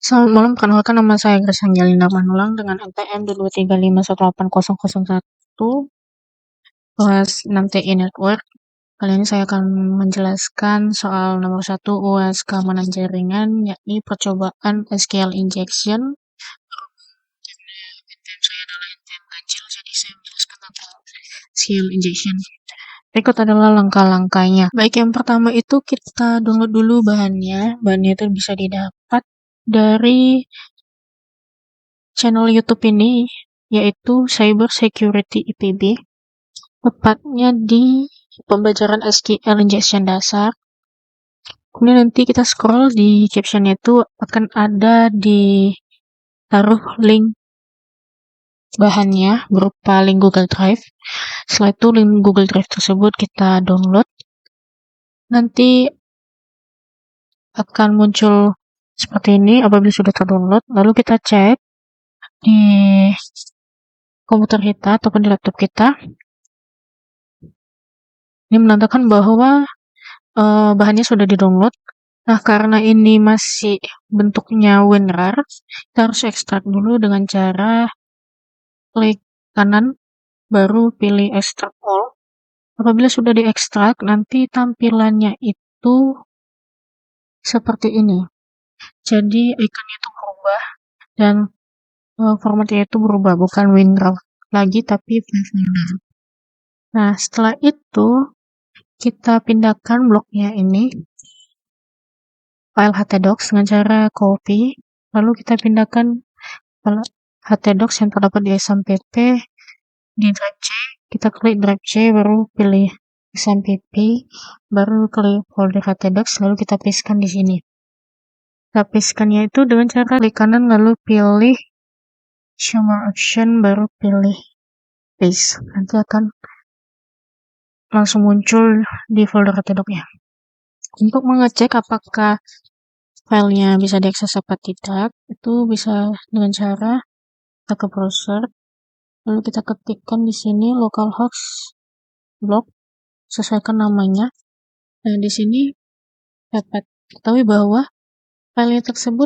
Selamat malam, perkenalkan nama saya Grace Angelina Manulang dengan NPM 235180001 kelas 6TI Network. Kali ini saya akan menjelaskan soal nomor 1 UAS keamanan jaringan, yakni percobaan SQL injection. NPM saya adalah NPM ganjil, jadi saya menjelaskan tentang SQL injection. Berikut adalah langkah-langkahnya. Baik, yang pertama itu kita download dulu bahannya. Bahannya itu bisa didapat dari channel YouTube ini, yaitu Cyber Security IPB, tepatnya di pembelajaran SQL injection dasar. Kemudian nanti kita scroll di captionnya itu akan ada ditaruh link bahannya berupa link Google Drive. Setelah itu link Google Drive tersebut kita download. Nanti akan muncul seperti ini apabila sudah terdownload. Lalu kita cek di komputer kita ataupun di laptop kita. Ini menandakan bahwa bahannya sudah di-download. Nah, karena ini masih bentuknya WinRAR, kita harus ekstrak dulu dengan cara klik kanan, baru pilih extract all. Apabila sudah diekstrak, nanti tampilannya itu seperti ini. Jadi, ikonnya itu berubah dan formatnya itu berubah, bukan WinRAR lagi, tapi file folder. Nah, setelah itu, kita pindahkan bloknya ini file htdocs dengan cara copy, lalu kita pindahkan file htdocs yang terdapat di SMPP di drive C. Kita klik drive C, baru pilih SMPP, baru klik folder htdocs, lalu kita pastekan di sini. Kita pastekannya itu dengan cara klik kanan, lalu pilih show more option, baru pilih paste. Nanti akan langsung muncul di folder htdocs-nya. Untuk mengecek apakah filenya bisa diakses apa tidak, itu bisa dengan cara kita ke browser, lalu kita ketikkan di sini localhost block, sesuaikan namanya. Nah, di sini dapat ketahui bahwa filenya tersebut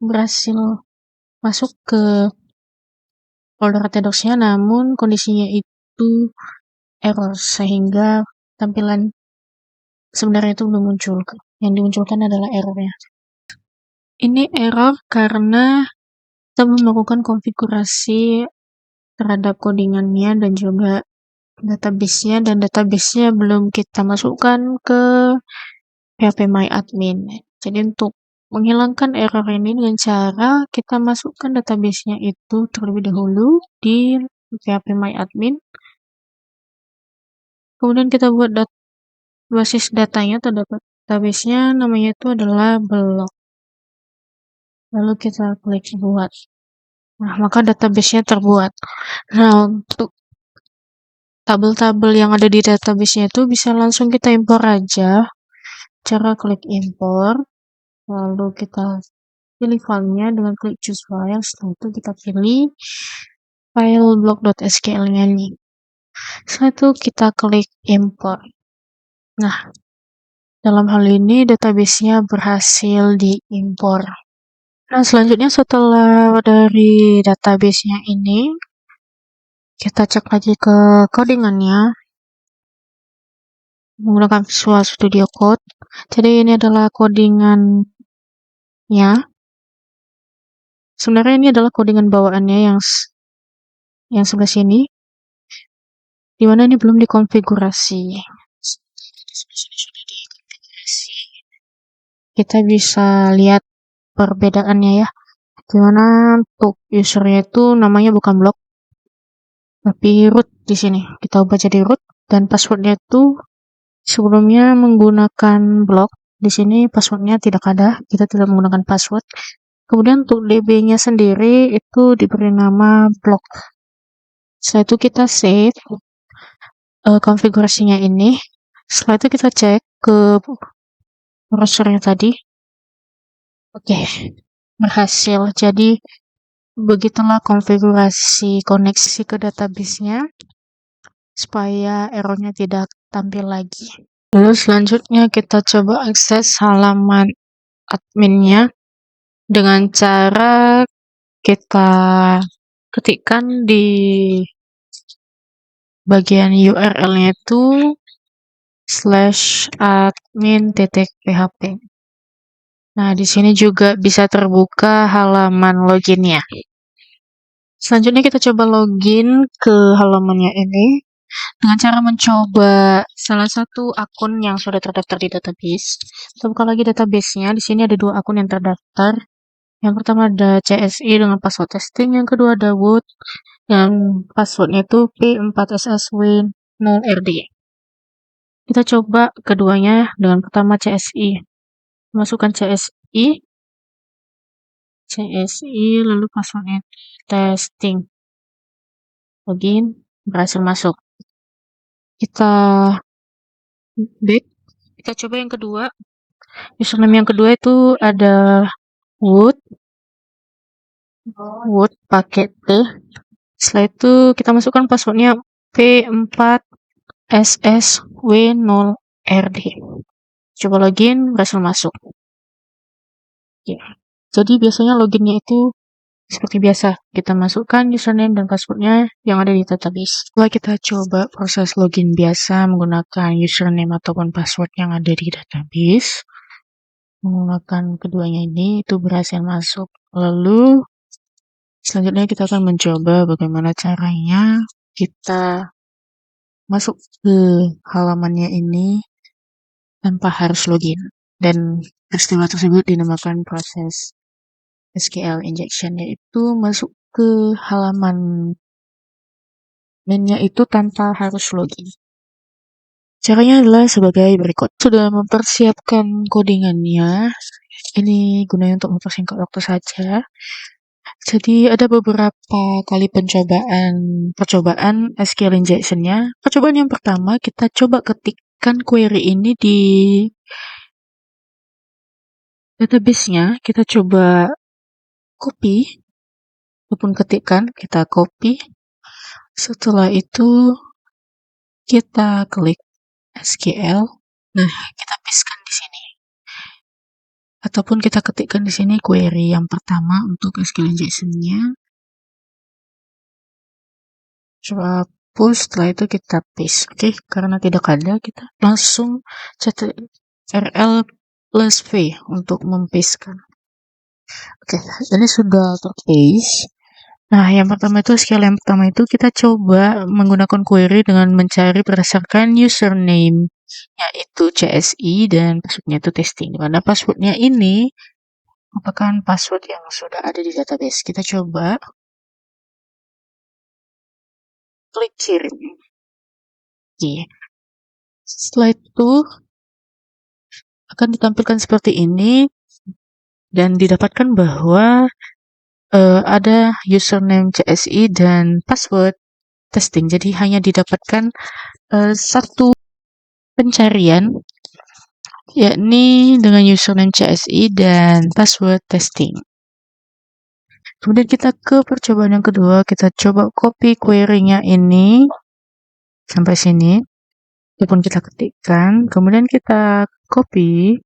berhasil masuk ke folder htdocs-nya, namun kondisinya itu error, sehingga tampilan sebenarnya itu belum muncul. Yang dimunculkan adalah errornya. Ini error karena kita belum melakukan konfigurasi terhadap codingannya dan juga database-nya, dan database-nya belum kita masukkan ke PHP My Admin. Jadi untuk menghilangkan error ini dengan cara kita masukkan database-nya itu terlebih dahulu di PHP My Admin. Kemudian kita buat basis datanya atau database-nya, namanya itu adalah blog. Lalu kita klik buat. Nah, maka database-nya terbuat. Nah, untuk tabel-tabel yang ada di database-nya itu bisa langsung kita impor aja. Cara klik impor, lalu kita pilih filenya dengan klik choose file. Setelah itu kita pilih file blog.sql-nya nih. Setelah itu kita klik impor. Nah, dalam hal ini database-nya berhasil diimpor. Nah, selanjutnya setelah dari database-nya ini, kita cek lagi ke codingannya menggunakan Visual Studio Code. Jadi ini adalah codingannya. Sebenarnya ini adalah codingan bawaannya yang sebelah sini, dimana ini belum dikonfigurasi. Kita bisa lihat perbedaannya ya, dimana untuk usernya itu namanya bukan blog, tapi root di sini. Kita ubah jadi root, dan passwordnya itu sebelumnya menggunakan blog. Di sini passwordnya tidak ada, kita tidak menggunakan password. Kemudian untuk DB-nya sendiri itu diberi nama blog. Setelah itu kita save konfigurasinya ini. Setelah itu kita cek ke browsernya tadi. Oke, berhasil. Jadi begitulah konfigurasi koneksi ke database-nya supaya errornya tidak tampil lagi. Lalu selanjutnya kita coba akses halaman adminnya. dengan cara kita ketikkan di bagian URL-nya itu /admin.php. Nah, di sini juga bisa terbuka halaman loginnya. Selanjutnya kita coba login ke halamannya ini dengan cara mencoba salah satu akun yang sudah terdaftar di database. Kita buka lagi database-nya. Di sini ada 2 akun yang terdaftar. Yang pertama ada CSI dengan password testing, yang kedua ada Wood yang passwordnya itu P4SSW0RD. Kita coba keduanya dengan pertama CSI. Masukkan CSI, lalu passwordnya testing. Login, berhasil masuk. Kita back, kita coba yang kedua. Username yang kedua itu ada Wood pakai T. Setelah itu kita masukkan passwordnya P4SSW0RD. Coba login, berhasil masuk. Ya. Jadi biasanya loginnya itu seperti biasa, kita masukkan username dan passwordnya yang ada di database. Setelah kita coba proses login biasa menggunakan username ataupun password yang ada di database, menggunakan keduanya ini, itu berhasil masuk. Lalu, selanjutnya kita akan mencoba bagaimana caranya kita masuk ke halamannya ini tanpa harus login. Dan peristiwa tersebut dinamakan proses SQL injection, yaitu masuk ke halaman mainnya itu tanpa harus login. Caranya adalah sebagai berikut. Sudah mempersiapkan codingannya. Ini gunanya untuk mempersingkat waktu saja. Jadi ada beberapa kali percobaan SQL injection-nya. Percobaan yang pertama, kita coba ketikkan query ini di database-nya. Kita coba copy ataupun ketikkan, kita copy. Setelah itu kita klik SQL. Nah, kita pastekan di sini. Ataupun kita ketikkan di sini query yang pertama untuk SQL injection-nya. Coba push, setelah itu kita paste. Oke, karena tidak ada, kita langsung CTRL plus V untuk mempastekan. Oke, ini sudah terpaste. Nah, yang pertama itu kita coba menggunakan query dengan mencari berdasarkan username, yaitu CSI, dan passwordnya itu testing. Dimana passwordnya ini merupakan password yang sudah ada di database. Kita coba klik kirim. Oke. Setelah itu akan ditampilkan seperti ini dan didapatkan bahwa ada username CSI dan password testing. Jadi hanya didapatkan satu pencarian, yakni dengan username CSI dan password testing. Kemudian kita ke percobaan yang kedua, kita coba copy query-nya ini sampai sini. Ataupun kita ketikkan, kemudian kita copy.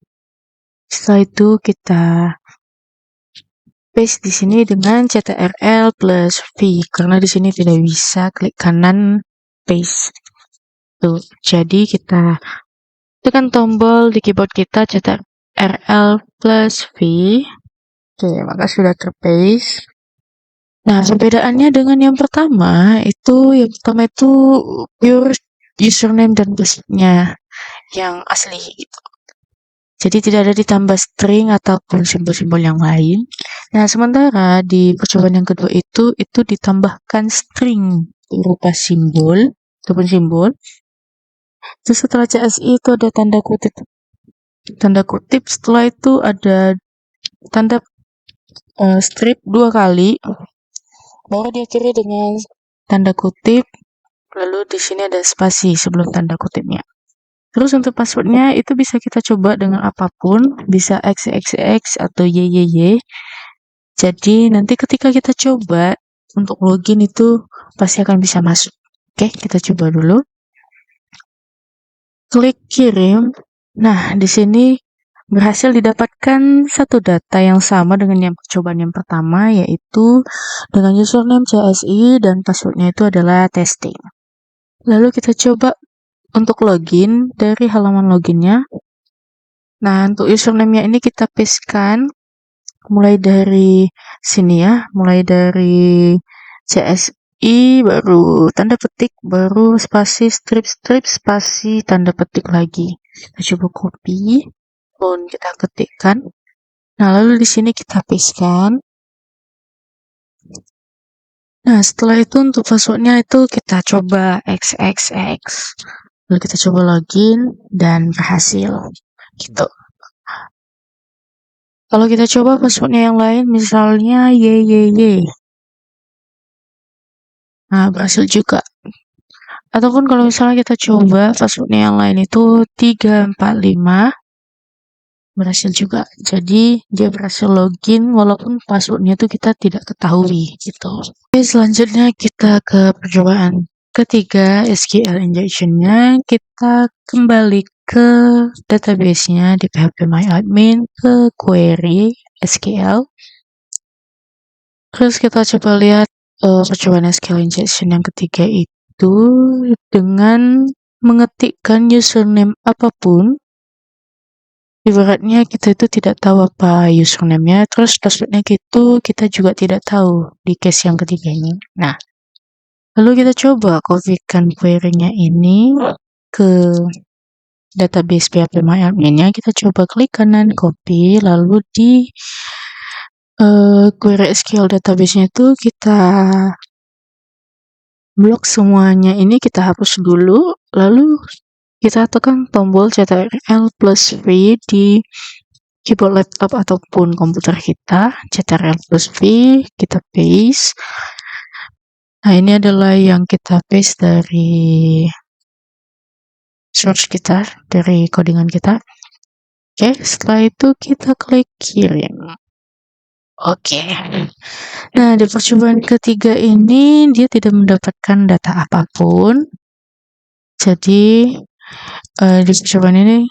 Setelah itu kita paste di sini dengan CTRL plus V, karena di sini tidak bisa klik kanan paste. Tuh, jadi kita tekan tombol di keyboard kita CTRL plus V. Oke, maka sudah terpaste. Nah, perbedaannya dengan yang pertama itu pure username dan passwordnya yang asli gitu. Jadi tidak ada ditambah string ataupun simbol-simbol yang lain. Nah, sementara di percobaan yang kedua itu ditambahkan string berupa simbol ataupun simbol. Terus setelah CSI itu ada tanda kutip. Setelah itu ada tanda strip 2 kali. Baru diakhiri dengan tanda kutip. Lalu di sini ada spasi sebelum tanda kutipnya. Terus untuk passwordnya itu bisa kita coba dengan apapun, bisa XXX atau YYY. Jadi nanti ketika kita coba untuk login itu pasti akan bisa masuk. Oke, kita coba dulu. Klik kirim. Nah, di sini berhasil didapatkan satu data yang sama dengan yang percobaan yang pertama, yaitu dengan username CSI dan passwordnya itu adalah testing. Lalu kita coba untuk login dari halaman loginnya. Nah, untuk username-nya ini kita pastekan mulai dari sini ya, mulai dari CSI, baru tanda petik, baru spasi strip spasi tanda petik lagi. Kita coba copy, pun kita ketikkan. Nah, lalu di sini kita pastekan. Nah, setelah itu untuk passwordnya itu kita coba XXX. Lalu kita coba login dan berhasil. Gitu. Kalau kita coba passwordnya yang lain, misalnya YYY. Nah, berhasil juga. Ataupun kalau misalnya kita coba passwordnya yang lain itu 345, berhasil juga. Jadi, dia berhasil login walaupun passwordnya itu kita tidak ketahui, gitu. Oke, selanjutnya kita ke percobaan ketiga, SQL injection-nya. Kita kembali ke database-nya di phpMyAdmin, ke query SQL. Terus kita coba lihat percobaan SQL injection yang ketiga itu dengan mengetikkan username apapun. Ibaratnya kita itu tidak tahu apa username-nya, terus password-nya gitu kita juga tidak tahu di case yang ketiga ini. Nah, lalu kita coba copykan query-nya ini ke database phpMyAdmin-nya. Kita coba klik kanan copy, lalu di query SQL database-nya itu kita blok semuanya ini, kita hapus dulu, lalu kita tekan tombol Ctrl+V di keyboard laptop ataupun komputer kita. Ctrl+V, kita paste. Nah, ini adalah yang kita paste dari source kita, dari codingan kita. Oke, setelah itu kita klik kirim. Oke. Nah, di percobaan ketiga ini dia tidak mendapatkan data apapun. Jadi di percobaan ini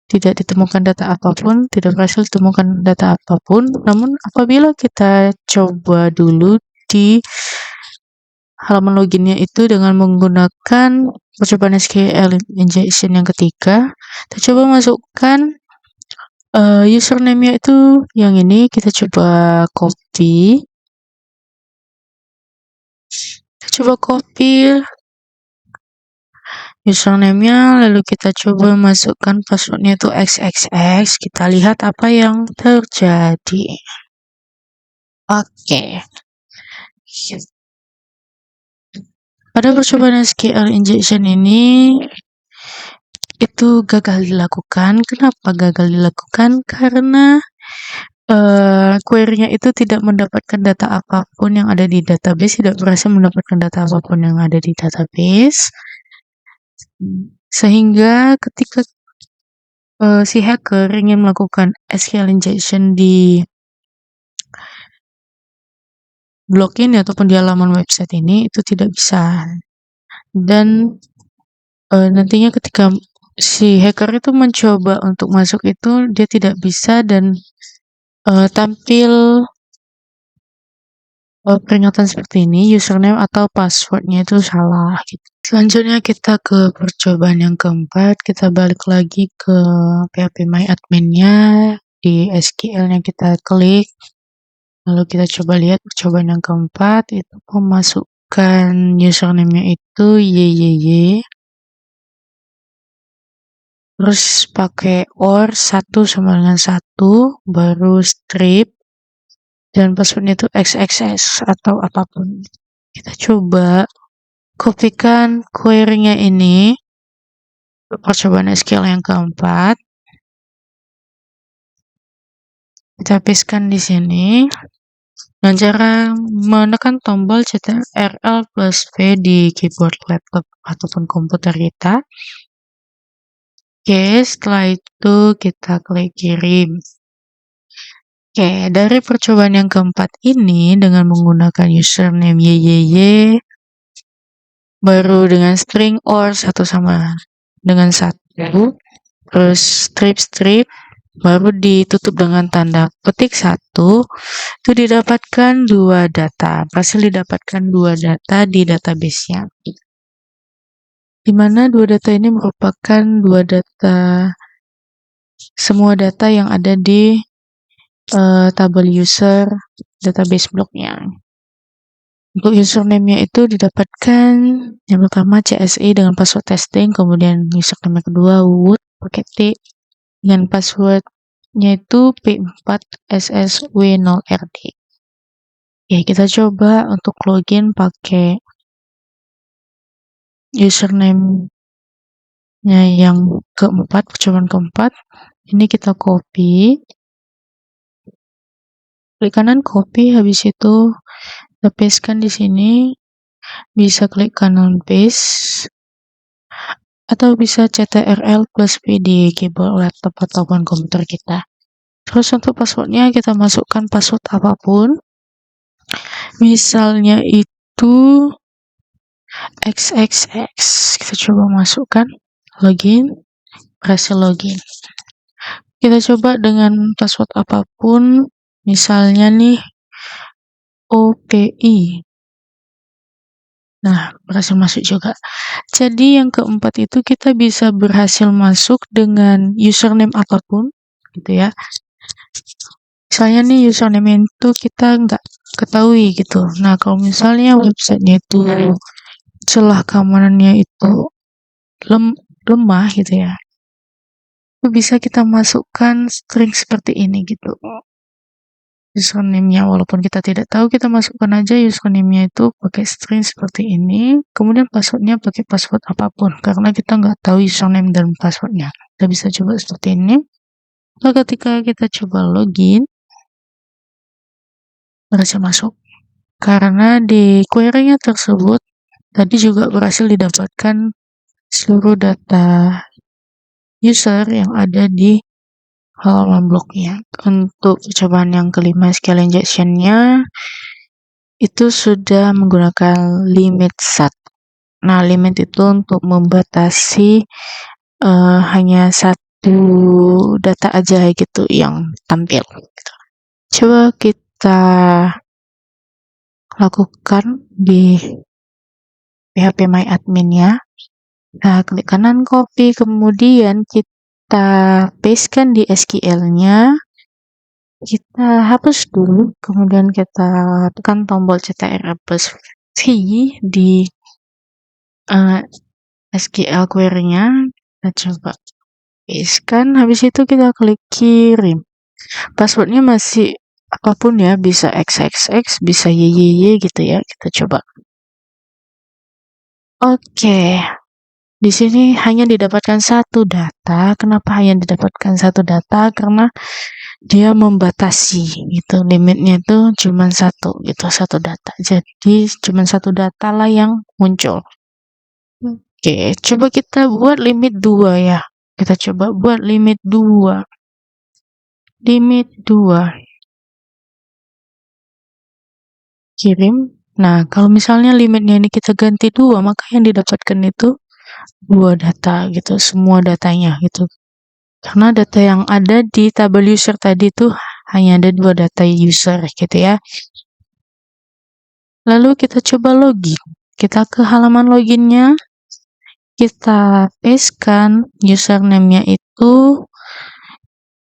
tidak ditemukan data apapun, tidak berhasil ditemukan data apapun. Namun apabila kita coba dulu di halaman loginnya itu dengan menggunakan percobaan SQL injection yang ketiga, kita coba masukkan username-nya itu yang ini, kita coba copy. Username-nya, lalu kita coba masukkan password-nya itu XXX. Kita lihat apa yang terjadi. Oke. Pada percobaan SQL injection ini itu gagal dilakukan. Kenapa gagal dilakukan? Karena query-nya itu tidak mendapatkan data apapun yang ada di database, tidak berhasil mendapatkan data apapun yang ada di database. Sehingga ketika si hacker ingin melakukan SQL injection di blog ini ataupun di halaman website ini, itu tidak bisa. Dan nantinya ketika si hacker itu mencoba untuk masuk itu, dia tidak bisa dan tampil peringatan seperti ini, username atau password-nya itu salah gitu. Selanjutnya kita ke percobaan yang keempat, kita balik lagi ke phpMyAdmin-nya, di SQL-nya kita klik, lalu kita coba lihat percobaan yang keempat itu memasukkan username-nya itu YYY, terus pakai OR 1 sama dengan 1, baru strip, dan passwordnya itu XXS atau apapun. Kita coba kopikan query-nya ini, percobaan SQL yang keempat. Kita pastekan di sini. Dengan cara menekan tombol Ctrl+V di keyboard laptop ataupun komputer kita. Oke, setelah itu kita klik kirim. Oke, dari percobaan yang keempat ini dengan menggunakan username YYY, baru dengan string OR 1 sama dengan 1, terus strip, baru ditutup dengan tanda petik 1, itu didapatkan 2 data, berhasil didapatkan 2 data di database-nya. Di mana 2 data ini merupakan 2 data, semua data yang ada di tabel user database block-nya. Untuk username-nya itu didapatkan yang pertama CSE dengan password testing, kemudian username yang kedua wood pakai T dengan passwordnya itu P4SSW0RD. Ya, kita coba untuk login pakai username-nya yang keempat, percobaan keempat. Ini kita copy, klik kanan copy, habis itu kita pastekan di sini. Bisa klik kanan paste atau bisa CTRL plus P di keyboard laptop ataupun komputer kita. Terus untuk passwordnya kita masukkan password apapun, misalnya itu XXX. Kita coba masukkan, login, berhasil login. Kita coba dengan password apapun, misalnya nih OPI. Nah, berhasil masuk juga. Jadi yang keempat itu kita bisa berhasil masuk dengan username apapun, gitu ya. Misalnya nih username itu kita nggak ketahui gitu. Nah, kalau misalnya websitenya itu celah keamanannya itu lemah gitu ya, itu bisa kita masukkan string seperti ini gitu. Username-nya walaupun kita tidak tahu, kita masukkan aja username-nya itu pakai string seperti ini, kemudian passwordnya pakai password apapun karena kita nggak tahu username dan passwordnya. Kita bisa coba seperti ini. Nah, ketika kita coba login, berhasil masuk karena di query-nya tersebut tadi juga berhasil didapatkan seluruh data user yang ada di halaman blognya. Untuk percobaan yang kelima, SQL injection-nya itu sudah menggunakan limit SAT. Nah, limit itu untuk membatasi hanya satu data aja gitu yang tampil. Gitu. Coba kita lakukan di PHP My Admin ya. Nah, klik kanan copy, kemudian kita pastekan di SQL-nya. Kita hapus dulu, kemudian kita tekan tombol CTRL plus V di SQL query-nya. Kita coba pastekan, habis itu kita klik kirim. Passwordnya masih apapun ya, bisa XXX, bisa YYY gitu ya. Kita coba. Oke. Di sini hanya didapatkan satu data. Kenapa hanya didapatkan satu data? Karena dia membatasi gitu, limitnya itu cuma satu gitu, satu data. Jadi cuma satu data lah yang muncul. Oke, coba kita buat limit 2 ya. Kita coba buat limit 2. Limit 2. Kirim. Nah, kalau misalnya limitnya ini kita ganti 2, maka yang didapatkan itu 2 data gitu, semua datanya gitu. Karena data yang ada di tabel user tadi itu hanya ada 2 data user gitu ya. Lalu kita coba login. Kita ke halaman loginnya. Kita pastekan username-nya itu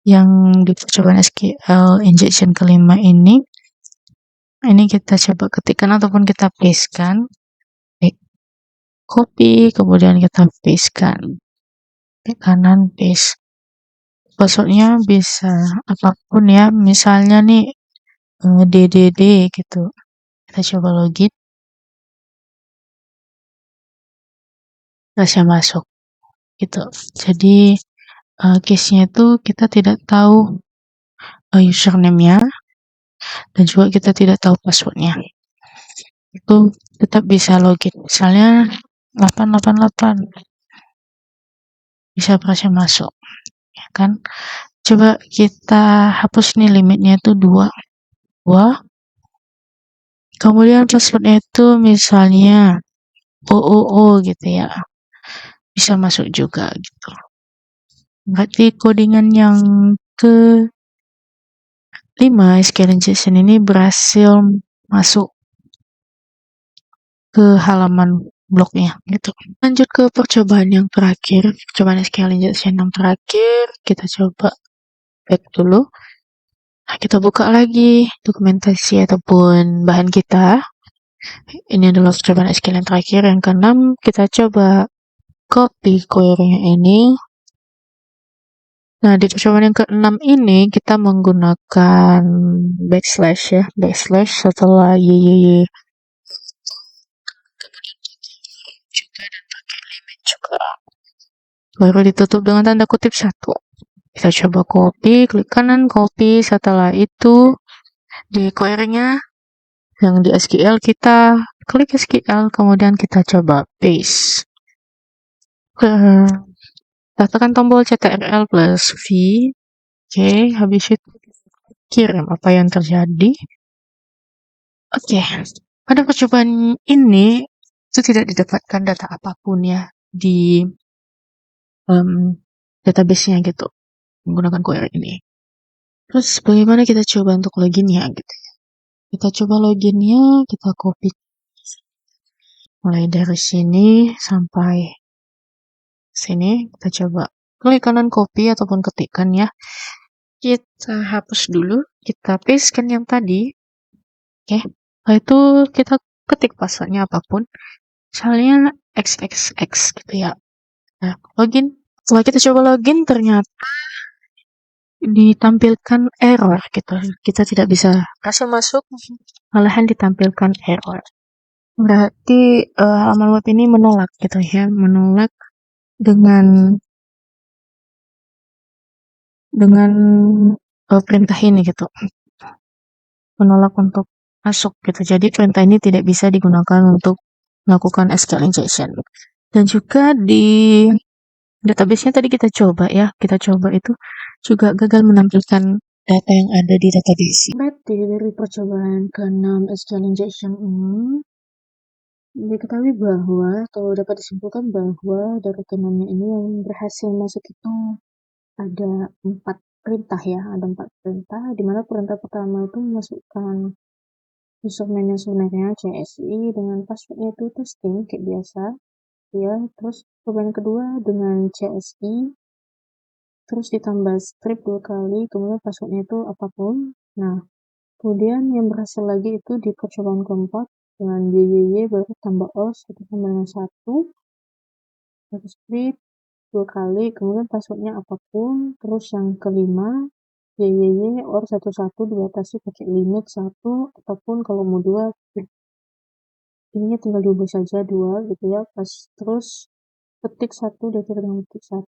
yang di percobaan SQL injection kelima ini. Ini kita coba ketikkan ataupun kita pastekan. Copy, kemudian kita pastekan. Klik kanan paste. Passwordnya bisa apapun ya, misalnya nih DDD gitu. Kita coba login. Bisa masuk gitu. Jadi case-nya itu kita tidak tahu username-nya dan juga kita tidak tahu passwordnya. Itu tetap bisa login. Misalnya 888 bisa berhasil masuk, ya kan? Coba kita hapus nih limitnya itu 2. Kemudian passwordnya itu misalnya OOO gitu ya. Bisa masuk juga gitu. Berarti codingan yang ke-5 SQL injection ini berhasil masuk ke halaman blognya gitu. Lanjut ke percobaan yang terakhir, percobaan SQL injection yang terakhir, kita coba back dulu. Nah, kita buka lagi dokumentasi ataupun bahan kita. Ini adalah percobaan SQL yang terakhir, yang ke-6. Kita coba copy query-nya ini. Nah, di percobaan yang ke-6 ini kita menggunakan backslash ya, backslash setelah y juga dan pakai limit juga. Baru ditutup dengan tanda kutip 1. Kita coba copy, klik kanan copy, setelah itu di query-nya yang di SQL kita klik SQL, kemudian kita coba paste. Tekan tombol CTRL plus V. Oke, habis itu kirim apa yang terjadi. Oke, pada percobaan ini itu tidak didapatkan data apapun ya di database-nya gitu menggunakan query ini. Terus bagaimana kita coba untuk loginnya gitu ya. Kita coba loginnya, kita copy mulai dari sini sampai sini. Kita coba klik kanan copy ataupun ketikkan ya. Kita hapus dulu, kita pastekan yang tadi. Oke, setelah itu kita ketik passwordnya apapun, misalnya xxx gitu ya. Nah, login. Setelah kita coba login, ternyata ditampilkan error gitu. Kita tidak bisa langsung masuk, malahan ditampilkan error. Berarti halaman web ini menolak gitu ya, menolak dengan perintah ini gitu. Menolak untuk masuk gitu. Jadi perintah ini tidak bisa digunakan untuk melakukan SQL injection. Dan juga di database-nya tadi kita coba itu juga gagal menampilkan data yang ada di database. Berarti dari percobaan ke-6 SQL injection ini diketahui bahwa atau dapat disimpulkan bahwa dari ke-6-nya ini yang berhasil masuk itu ada 4 perintah ya, ada 4 perintah, di mana perintah pertama itu memasukkan username sebenarnya CSI dengan passwordnya itu testing kayak biasa ya. Terus percobaan kedua dengan CSI terus ditambah script 2 kali, kemudian passwordnya itu apapun. Nah, kemudian yang berhasil lagi itu di percobaan keempat dengan YYY baru tambah OS itu sama dengan 1, terus script 2 kali, kemudian passwordnya apapun. Terus yang kelima YYY or 11 dibatasi pakai limit 1 ataupun kalau mau 2 ininya tinggal diubah saja 2 gitu ya. Pas terus ketik 1 dengan ketik 1.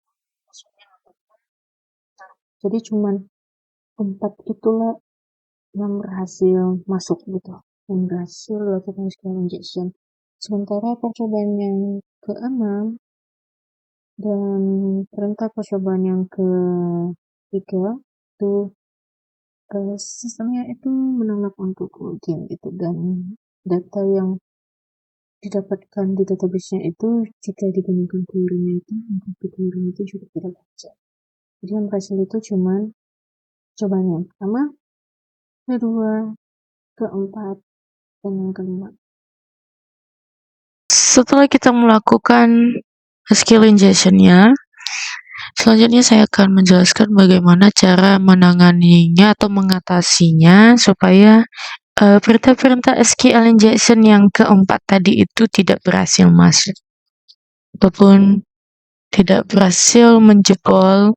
Jadi cuman 4 itulah yang berhasil masuk gitu, yang berhasil melakukan SQL injection. Sementara percobaan yang ke-6 dan perintah percobaan yang ke-3 itu sistemnya itu menolak untuk login gitu, dan data yang didapatkan di database-nya itu jika digunakan query-nya itu untuk query itu juga tidak baca. Jadi yang berhasil itu cuman percobaan yang pertama, kedua, keempat, dan yang kelima. Setelah kita melakukan SQL injection-nya, selanjutnya saya akan menjelaskan bagaimana cara menanganinya atau mengatasinya supaya perintah-perintah SQL injection yang keempat tadi itu tidak berhasil masuk ataupun tidak berhasil menjebol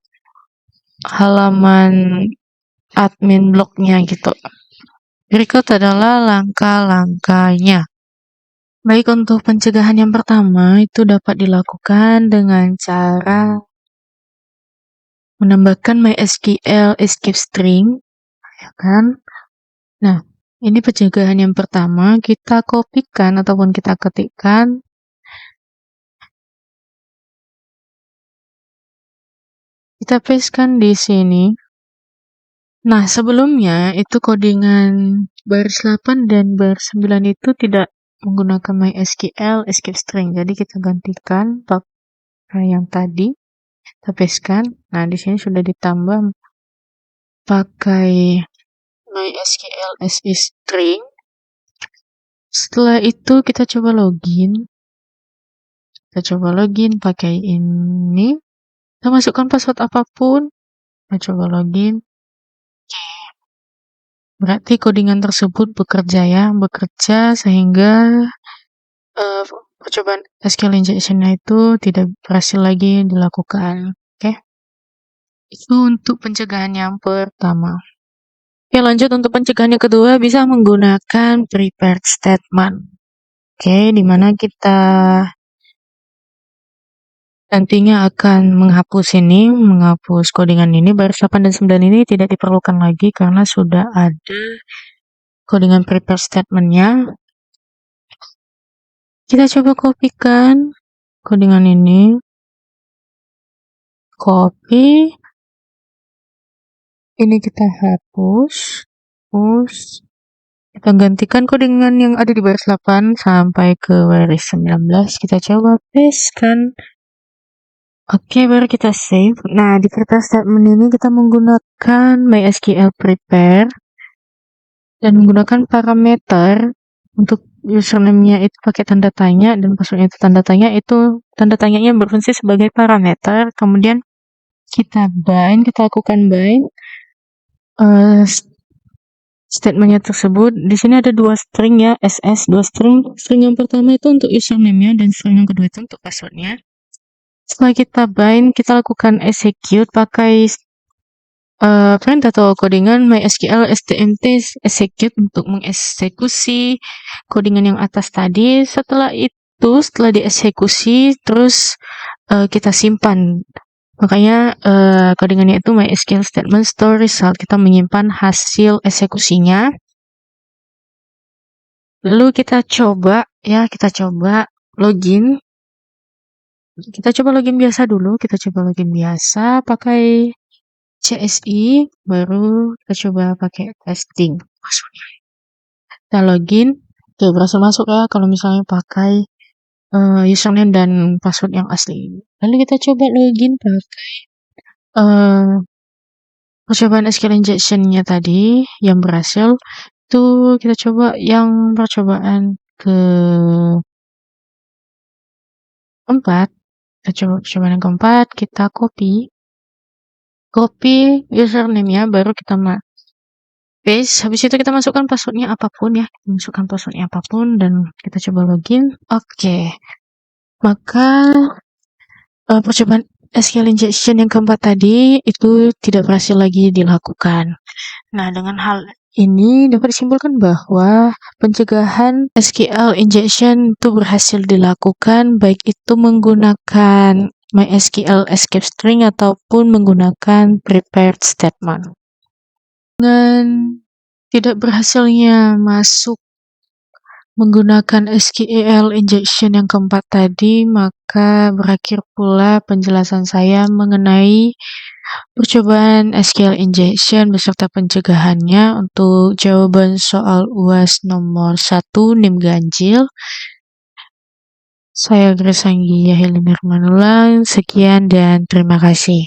halaman admin blognya gitu. Berikut adalah langkah-langkahnya. Baik, untuk pencegahan yang pertama itu dapat dilakukan dengan cara menambahkan MySQL escape string, ya kan? Nah, ini pencegahan yang pertama, kita kopikan ataupun kita ketikkan kita pastekan di sini. Nah, sebelumnya itu codingan baris 8 dan baris 9 itu tidak menggunakan MySQL escape string. Jadi kita gantikan pakai yang tadi, kita pastekan. Nah, di sini sudah ditambah pakai MySQL SE string. Setelah itu kita coba login. Pakai ini. Kita masukkan password apapun. Kita coba login. Berarti codingan tersebut bekerja sehingga percobaan SQL injection-nya itu tidak berhasil lagi dilakukan. Oke. Itu untuk pencegahan yang pertama. Oke, lanjut untuk pencegahan yang kedua, bisa menggunakan prepared statement. Oke, dimana kita nantinya akan menghapus codingan ini, baris 8 dan 9 ini tidak diperlukan lagi karena sudah ada codingan prepared statement-nya. Kita coba kopikan codingan ini. Copy. Ini kita hapus. Kita gantikan codingan yang ada di baris 8 sampai ke baris 19. Kita coba pastekan. Oke, baru kita save. Nah, di prepared statement ini kita menggunakan MySQL prepare dan menggunakan parameter untuk username-nya itu pakai tanda tanya dan password-nya itu tanda tanya. Itu tanda tanyanya berfungsi sebagai parameter. Kemudian kita lakukan bind statementnya tersebut. Di sini ada 2 string ya, SS 2 string. String yang pertama itu untuk username-nya dan string yang kedua itu untuk password-nya. Setelah kita bind, kita lakukan execute pakai print atau codingan MySQL stmt execute untuk mengeksekusi codingan yang atas tadi. Setelah dieksekusi, terus kita simpan. Makanya codingannya itu MySQL statement store result. Kita menyimpan hasil eksekusinya. Lalu kita coba login. Kita coba login biasa dulu. Pakai CSI, baru kita coba pakai testing passwordnya. Kita login. Oke, berhasil masuk ya kalau misalnya pakai username dan password yang asli. Lalu kita coba login pakai percobaan SQL injection-nya tadi yang berhasil. Itu kita coba yang percobaan keempat. Kita coba percobaan yang keempat, kita copy username-nya, baru kita paste. Habis itu kita masukkan passwordnya apapun ya. Dan kita coba login. Oke. Maka percobaan SQL injection yang keempat tadi itu tidak berhasil lagi dilakukan. Nah, dengan hal ini dapat disimpulkan bahwa pencegahan SQL injection itu berhasil dilakukan baik itu menggunakan MySQL escape string ataupun menggunakan prepared statement. Dengan tidak berhasilnya masuk menggunakan SQL injection yang keempat tadi, maka berakhir pula penjelasan saya mengenai percobaan SQL injection beserta pencegahannya untuk jawaban soal UAS nomor 1 NIM ganjil. Saya Grace Anggia Helena Hermanulang, sekian dan terima kasih.